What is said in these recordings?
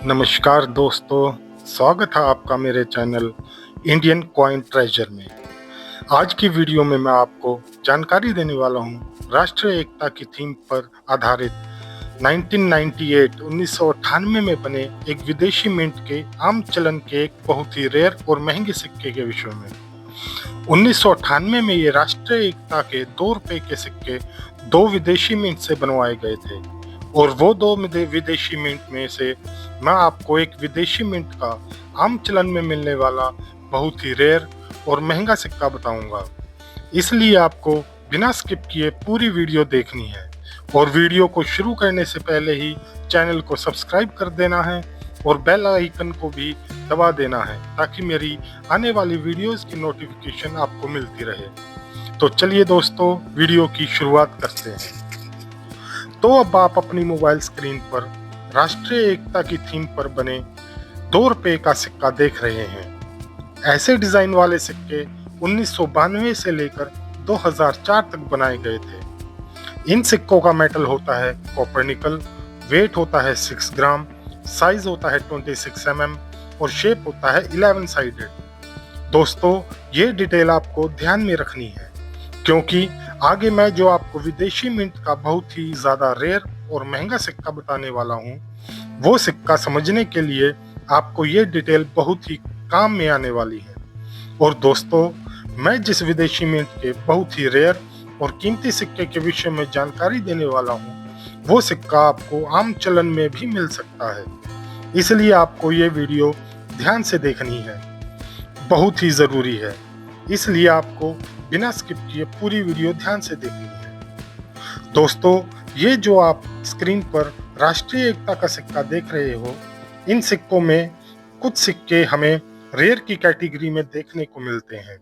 नमस्कार दोस्तों, स्वागत है आपका मेरे चैनल इंडियन कॉइन ट्रेजर में। आज की वीडियो में मैं आपको जानकारी देने वाला हूँ राष्ट्रीय एकता की थीम पर आधारित 1998 में बने एक विदेशी मिंट के आम चलन के एक बहुत ही रेयर और महंगे सिक्के के विषय में। 1998 में ये राष्ट्रीय एकता के 2 रुपए के सिक्के 2 विदेशी मिंट से बनवाए गए थे और वो 2 विदेशी मिंट में से मैं आपको एक विदेशी मिंट का आम चलन में मिलने वाला बहुत ही रेयर और महंगा सिक्का बताऊंगा। इसलिए आपको बिना स्किप किए पूरी वीडियो देखनी है और वीडियो को शुरू करने से पहले ही चैनल को सब्सक्राइब कर देना है और बेल आइकन को भी दबा देना है ताकि मेरी आने वाली वीडियोस की नोटिफिकेशन आपको मिलती रहे। तो चलिए दोस्तों, वीडियो की शुरुआत करते हैं। तो अब आप अपनी मोबाइल स्क्रीन पर राष्ट्रीय एकता की थीम पर बने 2 रुपए का सिक्का देख रहे हैं। ऐसे डिजाइन वाले सिक्के 1992 से लेकर 2004 तक बनाए गए थे। इन सिक्कों का मेटल होता है कॉपर निकल, वेट होता है 6 ग्राम, साइज होता है 26 mm और शेप होता है 11 साइडेड। दोस्तों, ये डिटेल आपको ध्यान में रखनी है क्योंकि आगे मैं जो आपको विदेशी मिंट का बहुत ही ज्यादा रेयर और महंगा सिक्का बताने वाला हूँ, वो सिक्का समझने के लिए आपको ये डिटेल बहुत ही काम में आने वाली है। और दोस्तों, मैं जिस विदेशी मिंट के बहुत ही रेयर और कीमती सिक्के के विषय में जानकारी देने वाला हूँ, वो सिक्का आपको आम चलन में भी मिल सकता है। इसलिए आपको ये वीडियो ध्यान से देखनी है, बहुत ही जरूरी है। इसलिए आपको बिना स्किप किए पूरी वीडियो ध्यान से देखनी है। दोस्तों, ये जो आप स्क्रीन पर राष्ट्रीय एकता का सिक्का देख रहे हो, इन सिक्कों में कुछ सिक्के हमें रेयर की कैटेगरी में देखने को मिलते हैं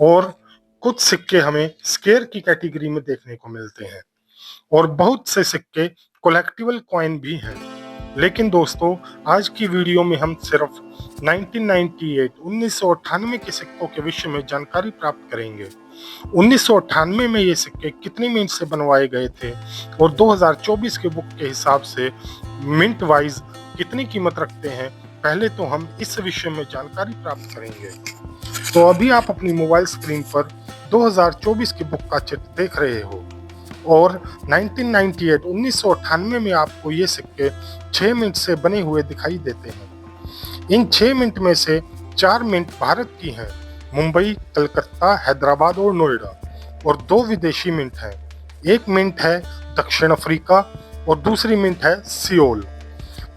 और कुछ सिक्के हमें स्केयर की कैटेगरी में देखने को मिलते हैं और बहुत से सिक्के कलेक्टिबल कॉइन भी हैं। लेकिन दोस्तों, आज की वीडियो में हम सिर्फ 1998 के सिक्कों के विषय में जानकारी प्राप्त करेंगे। 1998 में ये सिक्के कितनी मिंट से बनवाए गए थे और 2024 के बुक के हिसाब से मिंट वाइज कितनी कीमत रखते हैं, पहले तो हम इस विषय में जानकारी प्राप्त करेंगे। तो अभी आप अपनी मोबाइल स्क्रीन पर 2024 की बुक का चित्र देख रहे हो और 1998 में आपको ये सिक्के 6 मिंट से बने हुए दिखाई देते हैं। इन 6 मिंट में से 4 मिंट भारत की हैं, मुंबई, कलकत्ता, हैदराबाद और नोएडा, और 2 विदेशी मिंट हैं। एक मिंट है दक्षिण अफ्रीका और दूसरी मिंट है सियोल।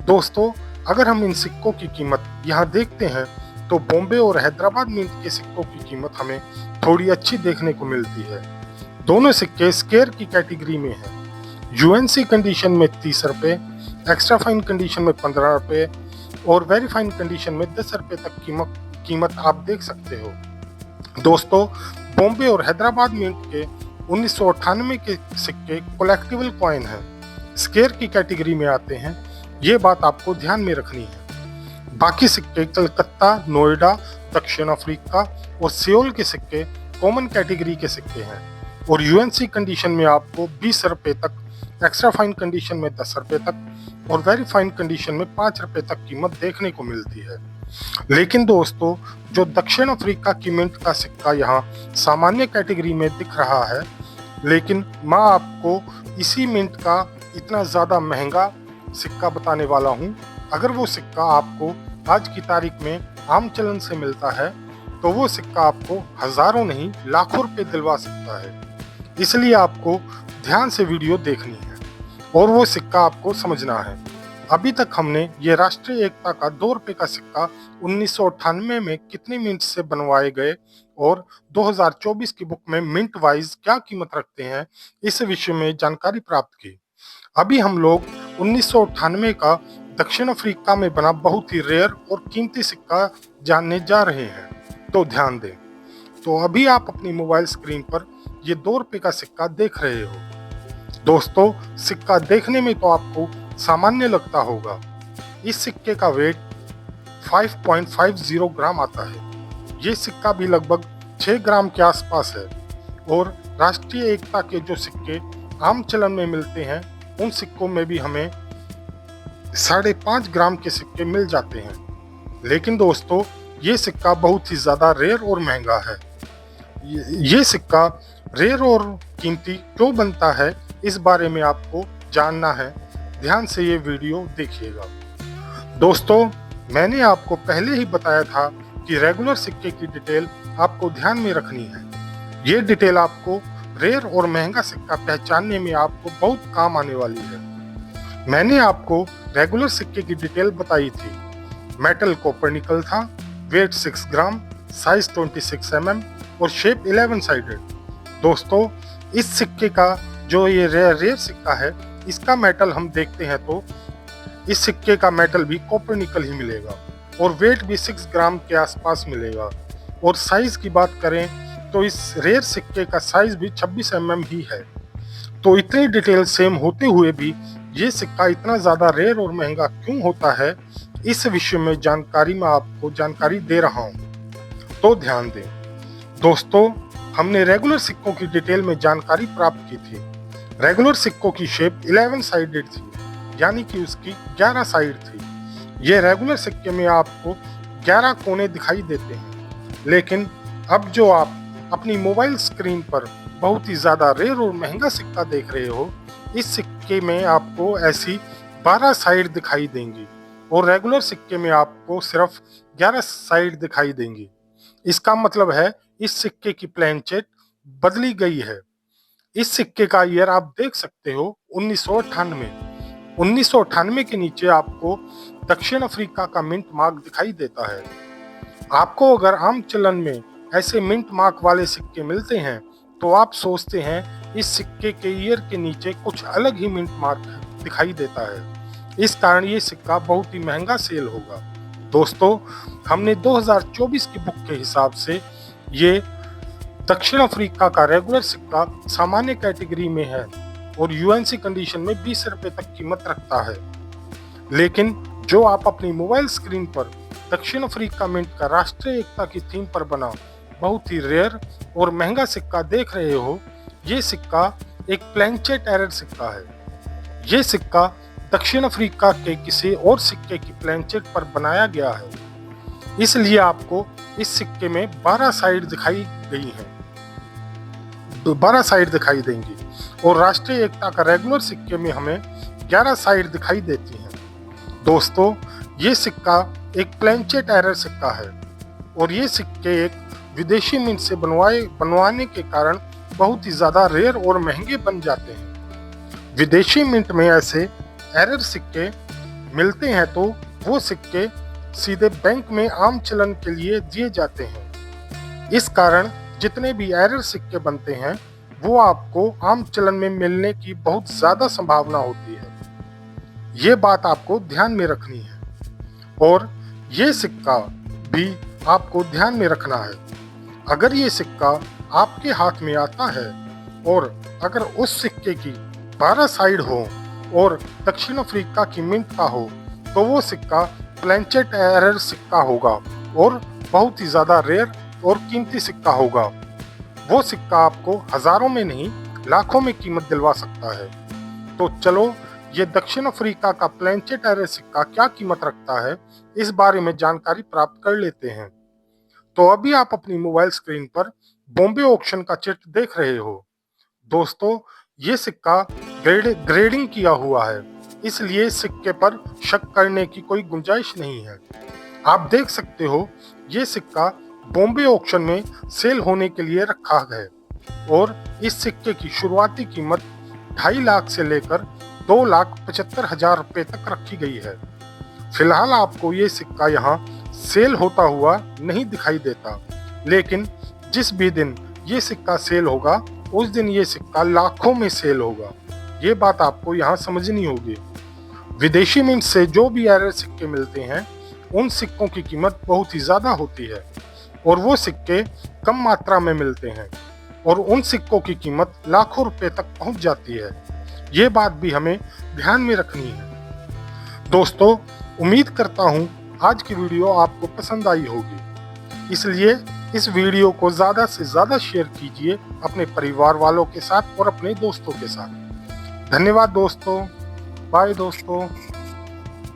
दोस्तों, अगर हम इन सिक्कों की कीमत यहाँ देखते हैं तो बॉम्बे और हैदराबाद मिंट के सिक्कों की कीमत हमें थोड़ी अच्छी देखने को मिलती है। दोनों सिक्के स्केयर की कैटेगरी में हैं। यूएनसी कंडीशन में 30 रुपए, एक्स्ट्रा फाइन कंडीशन में 15 रुपए और वेरी फाइन कंडीशन में 10 रुपए तक कीमत आप देख सकते हो। दोस्तों, बॉम्बे और हैदराबाद मिंट के 1998 के सिक्के कलेक्टिबल कॉइन हैं, स्केयर की कैटेगरी में आते हैं। ये बात आपको ध्यान में रखनी है। बाकी सिक्के कलकत्ता, नोएडा, दक्षिण अफ्रीका और सियोल के सिक्के कॉमन कैटेगरी के सिक्के हैं और यूएनसी कंडीशन में आपको 20 रुपए तक, एक्स्ट्रा फाइन कंडीशन में 10 रुपए तक और वेरी फाइन कंडीशन में 5 रुपए तक कीमत देखने को मिलती है। लेकिन दोस्तों, जो दक्षिण अफ्रीका की मिंट का सिक्का यहाँ सामान्य कैटेगरी में दिख रहा है, लेकिन मैं आपको इसी मिंट का इतना ज़्यादा महंगा सिक्का बताने वाला हूँ। अगर वो सिक्का आपको आज की तारीख में आम चलन से मिलता है तो वो सिक्का आपको हजारों नहीं लाखों रुपए दिलवा सकता है। इसलिए आपको ध्यान से वीडियो देखनी है और वो सिक्का आपको समझना है। अभी तक हमने ये राष्ट्रीय एकता का 2 रुपए का सिक्का 1998 में कितने मिंट से बनवाए गए और 2024 की बुक में मिंट वाइज क्या कीमत रखते हैं, इस विषय में जानकारी प्राप्त की। अभी हम लोग 1998 का दक्षिण अफ्रीका में बना बहुत ही रेयर और कीमती सिक्का जानने जा रहे हैं, तो ध्यान दें। तो अभी आप अपनी मोबाइल स्क्रीन पर ये 2 रुपए का सिक्का देख रहे हो। दोस्तों, सिक्का देखने में तो आपको सामान्य लगता होगा। इस सिक्के का वेट 5.50 ग्राम आता है। ये सिक्का भी लगभग 6 ग्राम के आसपास है और राष्ट्रीय एकता के जो सिक्के आम चलन में मिलते हैं, उन सिक्कों में भी हमें 5.5 ग्राम के सिक्के मिल जाते हैं। लेकिन दोस्तों, ये सिक्का बहुत ही ज़्यादा रेयर और महंगा है। ये सिक्का रेयर और कीमती क्यों बनता है, इस बारे में आपको जानना है। ध्यान से ये वीडियो देखिएगा। दोस्तों, मैंने आपको पहले ही बताया था कि रेगुलर सिक्के की डिटेल आपको ध्यान में रखनी है। ये डिटेल आपको रेयर और महंगा सिक्का पहचानने में आपको बहुत काम आने वाली है। मैंने आपको रेगुलर सिक्के की डिटेल बताई थी। मेटल कॉपर निकल था, वेट 6 ग्राम, साइज 26 mm और शेप 11 साइडेड। दोस्तों, इस सिक्के का जो ये रेयर सिक्का है, इसका मेटल हम देखते हैं तो इस सिक्के का मेटल भी कॉपर निकल ही मिलेगा और वेट भी 6 ग्राम के आसपास मिलेगा। और साइज की बात करें तो इस रेयर सिक्के का साइज भी 26 mm ही है। तो इतनी डिटेल सेम होते हुए भी ये सिक्का इतना ज़्यादा रेयर और महंगा क्यों होता है, इस विषय में मैं आपको जानकारी दे रहा हूँ। तो ध्यान दें। दोस्तों, हमने रेगुलर सिक्कों की डिटेल में जानकारी प्राप्त की थी। रेगुलर सिक्कों की शेप 11 साइडेड थी, यानी कि उसकी 11 साइड थी। ये रेगुलर सिक्के में आपको 11 कोने दिखाई देते हैं। लेकिन अब जो आप अपनी मोबाइल स्क्रीन पर बहुत ही ज़्यादा रेयर और महंगा सिक्का देख रहे हो, इस सिक्के में आपको ऐसी 12 साइड दिखाई देंगी और रेगुलर सिक्के में आपको सिर्फ 11 साइड दिखाई देंगी। इसका मतलब है इस सिक्के की प्लेनचेट बदली गई है। इस सिक्के का ईयर आप देख सकते हो 1998। 1998 के नीचे आपको दक्षिण अफ्रीका का मिंट मार्क दिखाई देता है। आपको अगर आम चलन में ऐसे मिंट मार्क वाले सिक्के मिलते हैं तो आप सोचते हैं इस सिक्के के ईयर के नीचे कुछ अलग ही मिंट मार्क दिखाई देता है। इस कारण ये सिक्का बहुत ही महंगा सेल होगा। दोस्तों, हमने 2024 की बुक के हिसाब से ये दक्षिण अफ्रीका का रेगुलर सिक्का सामान्य कैटेगरी में है और यूएनसी कंडीशन में 20 रुपए तक कीमत रखता है। लेकिन जो आप अपनी मोबाइल स्क्रीन पर दक्षिण अफ्रीका मिंट का राष्ट्रीय एकता की थीम पर बना बहुत ही रेयर और महंगा सिक्का देख रहे हो, ये सिक्का एक प्लेनचेट एरर सिक्का है। ये सिक्का दक्षिण अफ्रीका के किसी और सिक्के की प्लेनचेट पर बनाया गया है, इसलिए आपको इस सिक्के में 12 साइड दिखाई गई हैं, 12 साइड दिखाई देंगी और राष्ट्रीय एकता का रेगुलर सिक्के में हमें 11 साइड दिखाई देती हैं। दोस्तों, ये सिक्का एक प्लेनचेट एरर सिक्का है और ये सिक्के एक विदेशी मिंट से बनवाने के कारण बहुत ही ज़्यादा रेयर और महंगे बन जाते हैं। विदेशी मिंट में ऐसे एरर सिक्के मिलते हैं तो वो सिक्के सीधे बैंक में आम चलन के लिए दिए जाते हैं। इस कारण जितने भी एरर सिक्के बनते हैं वो आपको आम चलन में मिलने की बहुत ज़्यादा संभावना होती है। ये बात आपको ध्यान में रखनी है और ये सिक्का भी आपको ध्यान में रखना है। अगर ये सिक्का आपके हाथ में आता है और अगर उस सिक्के की 12 साइड हो और दक्षिण अफ्रीका की मिंट का हो तो वो सिक्का प्लेनचेट एरर सिक्का होगा और बहुत ही ज़्यादा रेयर और कीमती सिक्का होगा। वो सिक्का आपको हज़ारों में नहीं लाखों में कीमत दिलवा सकता है। तो चलो, ये दक्षिण अफ्रीका का प्लेनचेट एरर सिक्का क्या कीमत रखता है, इस बारे में जानकारी प्राप्त कर लेते हैं। तो अभी आप अपनी मोबाइल स्क्रीन पर बॉम्बे ऑक्शन का चित्र देख रहे हो। दोस्तों, ये सिक्का ग्रेडिंग किया हुआ है, इसलिए इस सिक्के पर शक करने की कोई गुंजाइश नहीं है। आप देख सकते हो ये सिक्का बॉम्बे ऑक्शन में सेल होने के लिए रखा है और इस सिक्के की शुरुआती कीमत 2.5 लाख से लेकर 2,75,000 रुपए तक रखी गई है। फिलहाल आपको ये सिक्का यहाँ सेल होता हुआ नहीं दिखाई देता, लेकिन जिस भी दिन ये सिक्का सेल होगा उस दिन ये सिक्का लाखों में सेल होगा। ये बात आपको यहाँ समझनी होगी। विदेशी मिंट से जो भी एरर सिक्के मिलते हैं उन सिक्कों की कीमत बहुत ही ज़्यादा होती है और वो सिक्के कम मात्रा में मिलते हैं और उन सिक्कों की कीमत लाखों रुपए तक पहुंच जाती है। ये बात भी हमें ध्यान में रखनी है। दोस्तों, उम्मीद करता हूँ आज की वीडियो आपको पसंद आई होगी, इसलिए इस वीडियो को ज़्यादा से ज़्यादा शेयर कीजिए अपने परिवार वालों के साथ और अपने दोस्तों के साथ। धन्यवाद दोस्तों। बाय दोस्तों।